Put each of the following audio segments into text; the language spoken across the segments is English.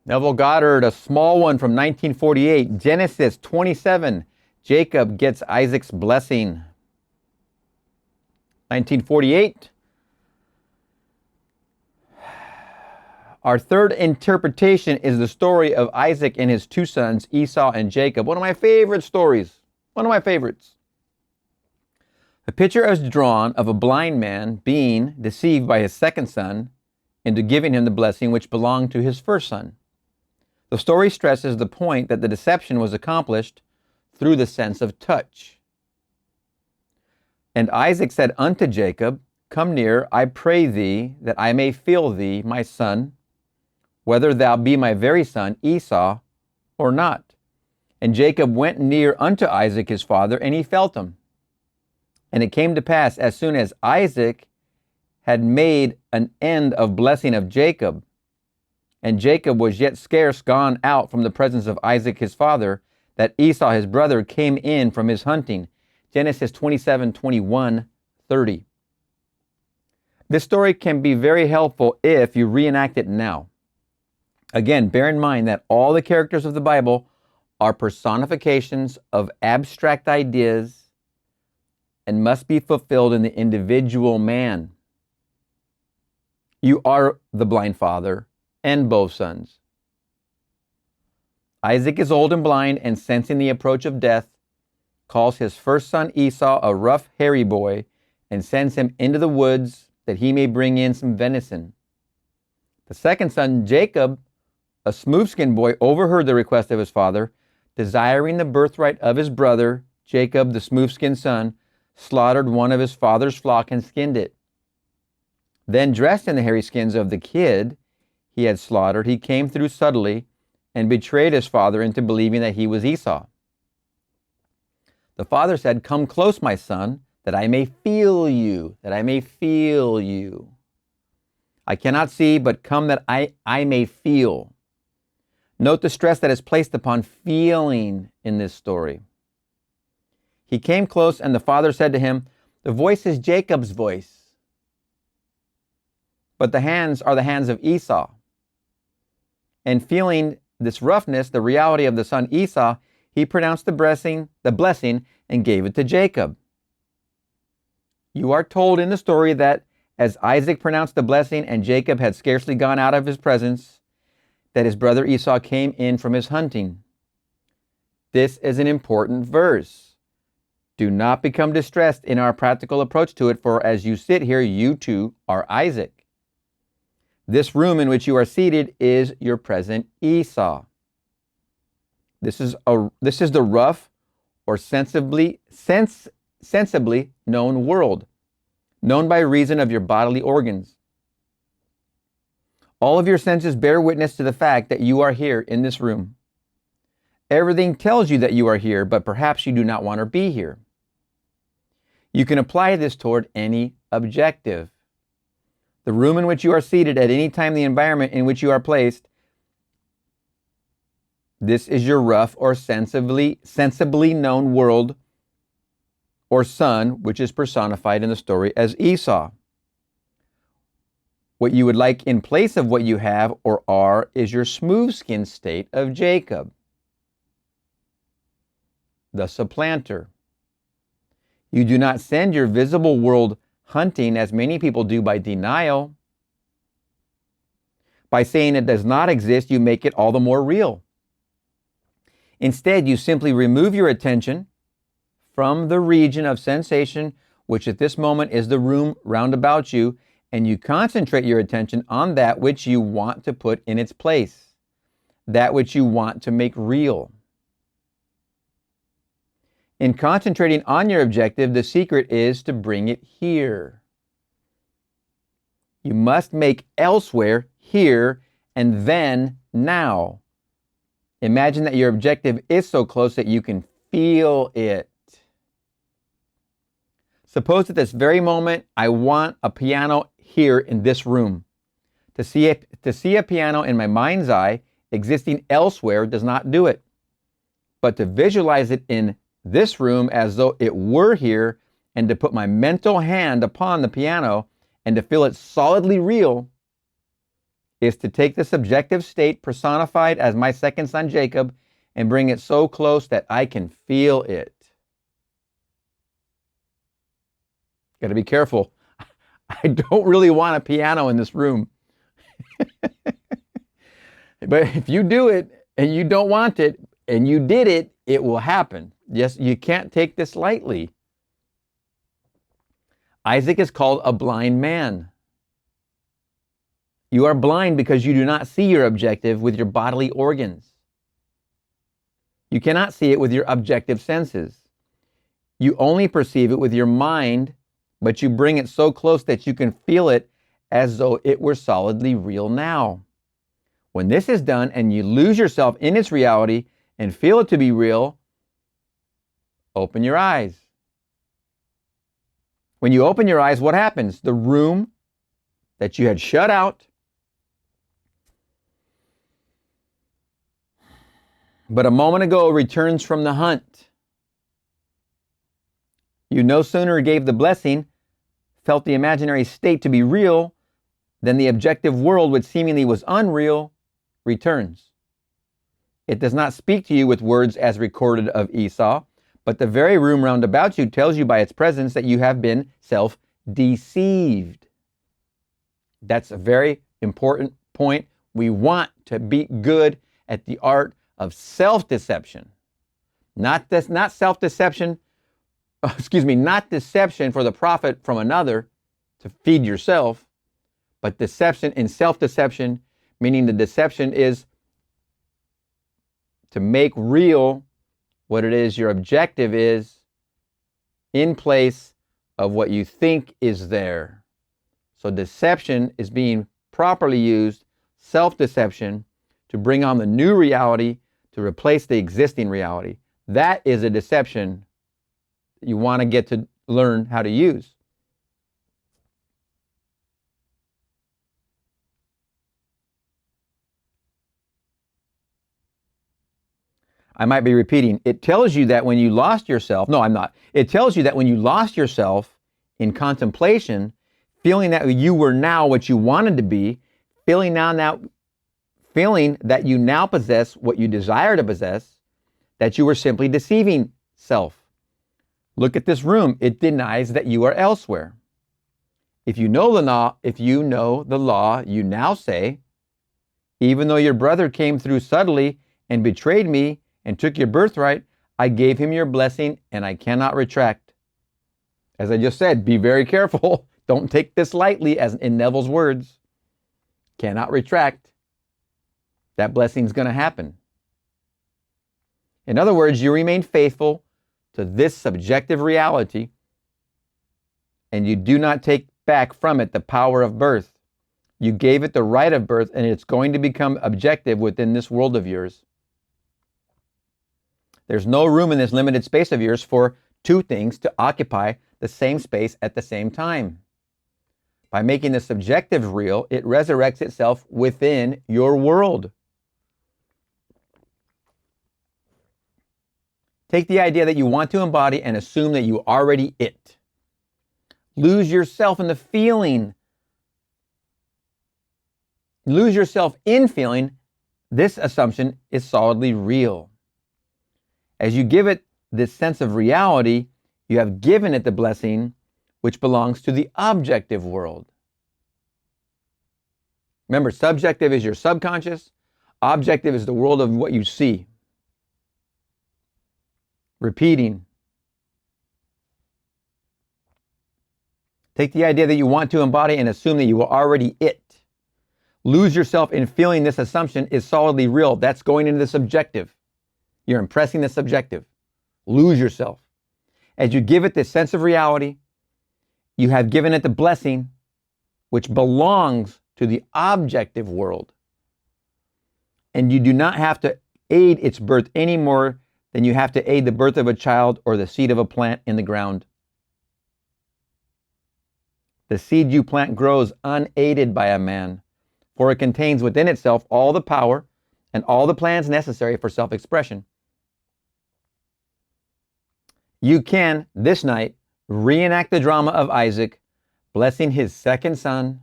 Neville Goddard, a small one from 1948. Genesis 27. Jacob gets Isaac's blessing. 1948. Our third interpretation is the story of Isaac and his two sons, Esau and Jacob. One of my favorite stories. One of my favorites. The picture is drawn of a blind man being deceived by his second son into giving him the blessing which belonged to his first son. The story stresses the point that the deception was accomplished through the sense of touch. And Isaac said unto Jacob, Come near, I pray thee, that I may feel thee, my son, whether thou be my very son Esau or not. And Jacob went near unto Isaac his father, and he felt him. And it came to pass, as soon as Isaac had made an end of blessing of Jacob, and Jacob was yet scarce gone out from the presence of Isaac his father, that Esau his brother came in from his hunting. Genesis 27, 21, 30. This story can be very helpful if you reenact it now. Again, bear in mind that all the characters of the Bible are personifications of abstract ideas and must be fulfilled in the individual man. You are the blind father and both sons. Isaac is old and blind, and sensing the approach of death, calls his first son Esau a rough, hairy boy, and sends him into the woods that he may bring in some venison. The second son, Jacob, a smooth-skinned boy, overheard the request of his father, desiring the birthright of his brother. Jacob, the smooth-skinned son, slaughtered one of his father's flock and skinned it. Then, dressed in the hairy skins of the kid he had slaughtered, he came through subtly and betrayed his father into believing that he was Esau. The father said, Come close, my son, that I may feel you, that I may feel you. I cannot see, but come that I may feel. Note the stress that is placed upon feeling in this story. He came close, and the father said to him, The voice is Jacob's voice, but the hands are the hands of Esau. And feeling this roughness, the reality of the son Esau, he pronounced the blessing, and gave it to Jacob. You are told in the story that as Isaac pronounced the blessing and Jacob had scarcely gone out of his presence, that his brother Esau came in from his hunting. This is an important verse. Do not become distressed in our practical approach to it, for as you sit here, you too are Isaac. This room in which you are seated is your present Esau. This is the rough or sensibly known world, known by reason of your bodily organs. All of your senses bear witness to the fact that you are here in this room. Everything tells you that you are here, but perhaps you do not want to be here. You can apply this toward any objective. The room in which you are seated at any time, the environment in which you are placed, this is your rough or sensibly known world or son, which is personified in the story as Esau. What you would like in place of what you have or are is your smooth-skinned state of Jacob, the supplanter. You do not send your visible world hunting as many people do by denial. By saying it does not exist, you make it all the more real. Instead, you simply remove your attention from the region of sensation, which at this moment is the room round about you, and you concentrate your attention on that which you want to put in its place, that which you want to make real. In concentrating on your objective, the secret is to bring it here. You must make elsewhere here and then now. Imagine that your objective is so close that you can feel it. Suppose at this very moment, I want a piano here in this room. To see a piano in my mind's eye existing elsewhere does not do it. But to visualize it in this room as though it were here, and to put my mental hand upon the piano and to feel it solidly real, is to take the subjective state personified as my second son Jacob and bring it so close that I can feel it. Got to be careful. I don't really want a piano in this room. But if you do it and you don't want it and you did it, it will happen. Yes, you can't take this lightly. Isaac is called a blind man. You are blind because you do not see your objective with your bodily organs. You cannot see it with your objective senses. You only perceive it with your mind, but you bring it so close that you can feel it as though it were solidly real now. When this is done and you lose yourself in its reality and feel it to be real, open your eyes. When you open your eyes, what happens? The room that you had shut out, but a moment ago returns from the hunt. You no sooner gave the blessing, felt the imaginary state to be real, than the objective world, which seemingly was unreal, returns. It does not speak to you with words as recorded of Esau, but the very room round about you tells you by its presence that you have been self-deceived. That's a very important point. We want to be good at the art of self-deception. Not self-deception, not deception for the profit from another to feed yourself, but deception and self-deception, meaning the deception is to make real what it is your objective is in place of what you think is there. So deception is being properly used, self-deception, to bring on the new reality to replace the existing reality. That is a deception that you want to get to learn how to use. I might be repeating. It tells you that when you lost yourself, no, I'm not. It tells you that when you lost yourself in contemplation, feeling that you were now what you wanted to be, feeling that you now possess what you desire to possess, that you were simply deceiving self. Look at this room. It denies that you are elsewhere. If you know the law, you now say, even though your brother came through subtly and betrayed me and took your birthright, I gave him your blessing and I cannot retract. As I just said, be very careful. Don't take this lightly, as in Neville's words. Cannot retract. That blessing's going to happen. In other words, you remain faithful to this subjective reality and you do not take back from it the power of birth. You gave it the right of birth and it's going to become objective within this world of yours. There's no room in this limited space of yours for two things to occupy the same space at the same time. By making the subjective real, it resurrects itself within your world. Take the idea that you want to embody and assume that you already it. Lose yourself in the feeling. Lose yourself in feeling. This assumption is solidly real. As you give it this sense of reality, you have given it the blessing which belongs to the objective world. Remember, subjective is your subconscious. Objective is the world of what you see. Repeating. Take the idea that you want to embody and assume that you are already it. Lose yourself in feeling this assumption is solidly real. That's going into the subjective. You're impressing the subjective. Lose yourself. As you give it this sense of reality, you have given it the blessing which belongs to the objective world. And you do not have to aid its birth any more than you have to aid the birth of a child or the seed of a plant in the ground. The seed you plant grows unaided by a man, for it contains within itself all the power and all the plans necessary for self-expression. You can, this night, reenact the drama of Isaac, blessing his second son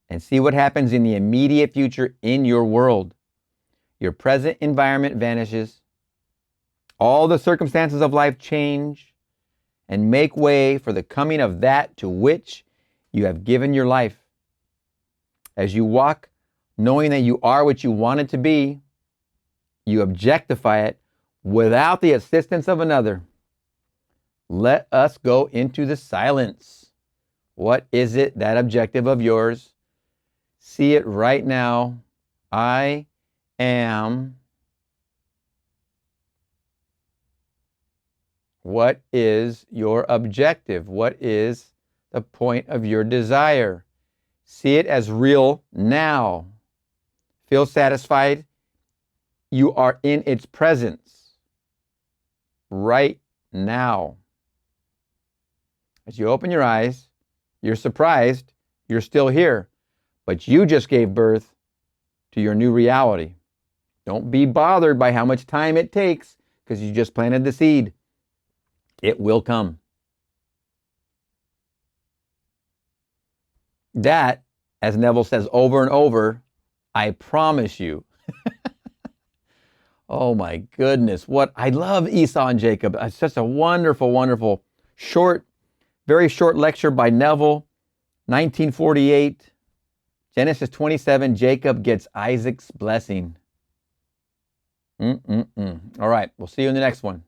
and see what happens in the immediate future in your world. Your present environment vanishes. All the circumstances of life change and make way for the coming of that to which you have given your life. As you walk, knowing that you are what you want it to be, you objectify it without the assistance of another. Let us go into the silence. What is it, that objective of yours? See it right now. I am. What is your objective? What is the point of your desire? See it as real now. Feel satisfied. You are in its presence right now. As you open your eyes, you're surprised you're still here, but you just gave birth to your new reality. Don't be bothered by how much time it takes, because you just planted the seed. It will come. That, as Neville says over and over, I promise you. Oh my goodness. What I love Esau and Jacob. It's such a wonderful, wonderful, short, very short lecture by Neville, 1948. Genesis 27, Jacob gets Isaac's blessing. All right, we'll see you in the next one.